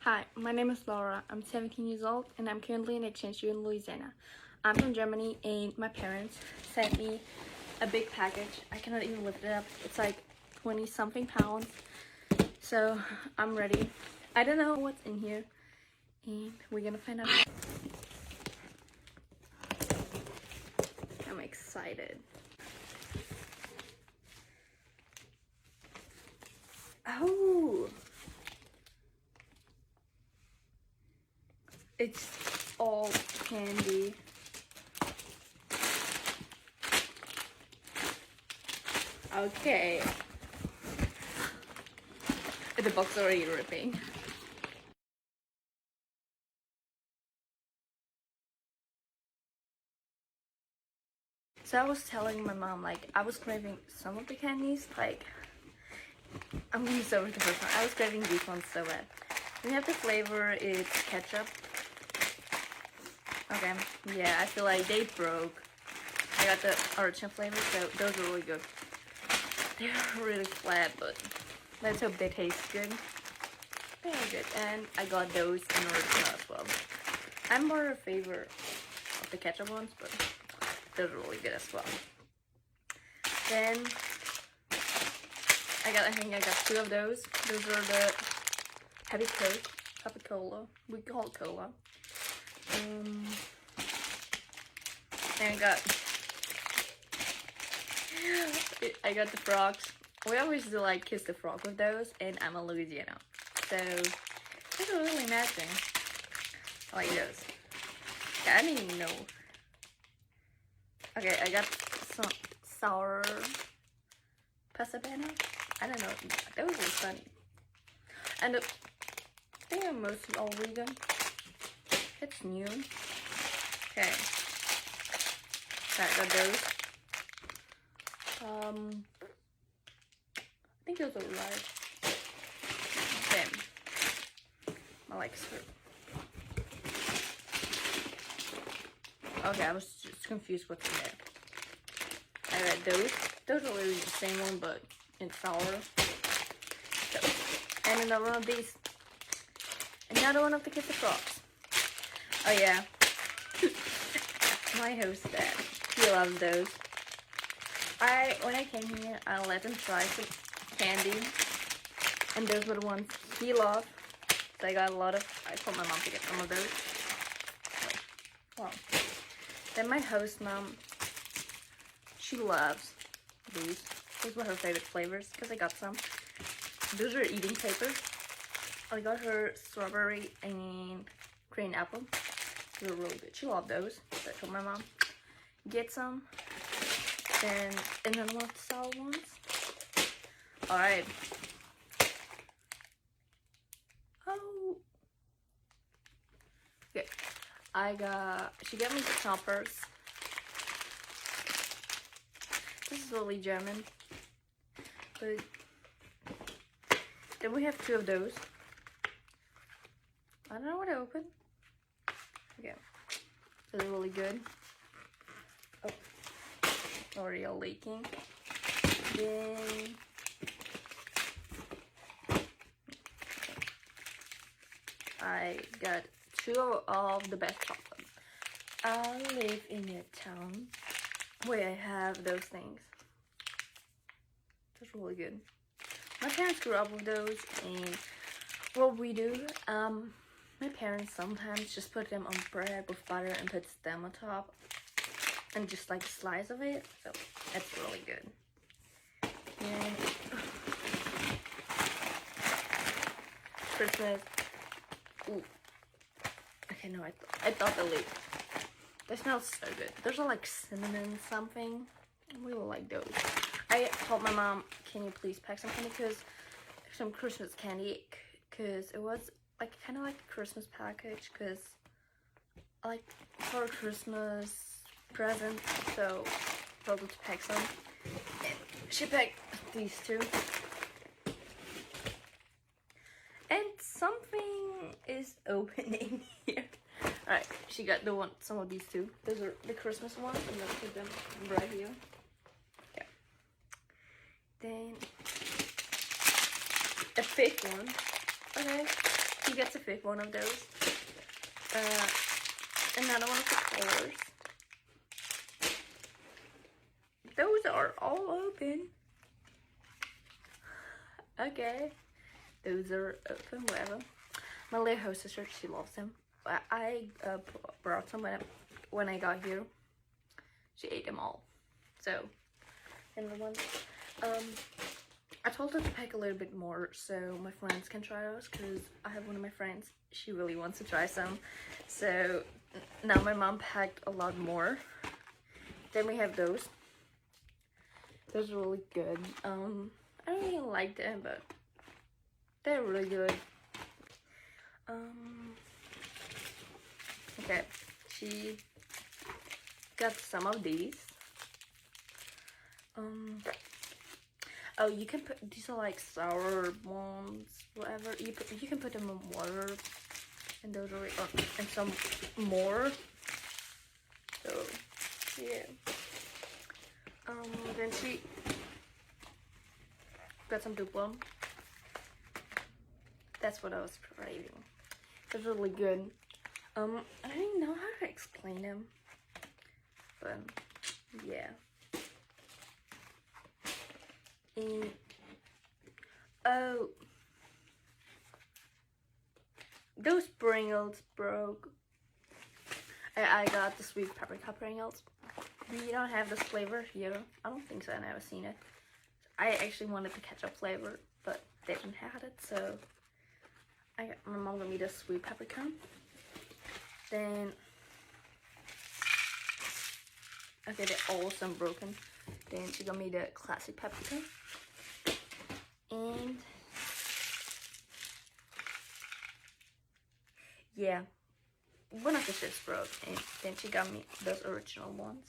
Hi, my name is Laura. I'm 17 years old and I'm currently an exchange student in Louisiana. I'm from Germany and my parents sent me a big package. I cannot even lift it up. It's like 20 something pounds. So I'm ready. I don't know what's in here and we're gonna find out. I'm excited. Oh! It's all candy. Okay. The box already ripping. So I was telling my mom, like, I was craving some of the candies, like, I'm gonna start with the first one. I was craving these ones so bad. We have the flavor, it's ketchup. Okay, yeah, I feel like they broke. I got the original flavor, so those are really good. They're really flat, but let's hope they taste good. They are good, and I got those in original as well. I'm more a favor of the ketchup ones, but those are really good as well. Then I think I got two of those. Those are the Happy Coke, Happy Cola. We call it cola. And I got the frogs. We always do like kiss the frog with those, and I'm a Louisiana, so those are really matching. I like those. Yeah, I didn't even know. Okay, I got some sour pasabana. I don't know. That was really funny. And they are mostly all vegan. It's new. Okay. So I got those. I think those are large. Then I like syrup. Okay, I was just confused what's in there. I got those. Those are really the same one, but in sour. So, and another one of these. Another one of the Kiss the Frogs. Oh yeah. My host dad, he loves those. When I came here, I let him try some candy, and those were the ones he loved. So I got a lot of. I told my mom to get some of those. Wow. Then my host mom, she loves these. These were her favorite flavors because I got some. Those are eating paper. I got her strawberry and green apple. They're really good. She loved those. So I told my mom, get some. Then another one of the sour ones. Alright. Oh. Okay. She got me the choppers. This is really German. But then we have two of those. I don't know what to open. Okay. So they're really good. Oh. Already all leaking. Then I got two of the best chocolate. I live in a town where I have those things. That's really good. My parents grew up with those, and what we do, my parents sometimes just put them on bread with butter and puts them on top, and just like a slice of it. So that's really good. And Christmas. Ooh. Okay, no, I thought the leaf. They smell so good. Those are like cinnamon something. I really like those. I told my mom, can you please pack some candy, some Christmas candy, because it was like kind of like a Christmas package, because like for Christmas present, so told her to pack some. And she packed these two. And something is opening here. Alright, she got some of these two. Those are the Christmas ones. I'm gonna put them right here. Yeah. Then a fifth one. Okay. She gets a fifth one of those. Another one of the colors. Those are all open. Okay. Those are open, whatever. My little host sister, she loves them. I brought some when I got here. She ate them all. So, and the one, I told her to pack a little bit more so my friends can try those, because I have one of my friends, she really wants to try some. So now my mom packed a lot more. Then we have those. Those are really good. I don't really like them, but they're really good. Okay, she got some of these. Oh, you can put, these are like sour ones, whatever. You can put them in water, and those are and some more. So yeah. Then she got some Duplo. That's what I was craving. It's really good. I don't even know how to explain them, but yeah. And oh, those Pringles broke. I got the sweet paprika Pringles. We don't have this flavor here. I don't think so. I've never seen it. I actually wanted the ketchup flavor, but they didn't have it, so my mom got me the sweet paprika. Then, okay, they're all some broken. Then she got me the classic paprika. And yeah, one of the chips broke, and then she got me those original ones.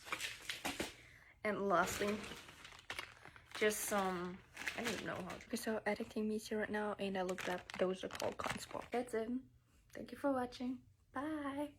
And lastly, just some, I don't know how. Okay, so editing me right now, and I looked up, those are called cotton swab. That's it. Thank you for watching. Bye.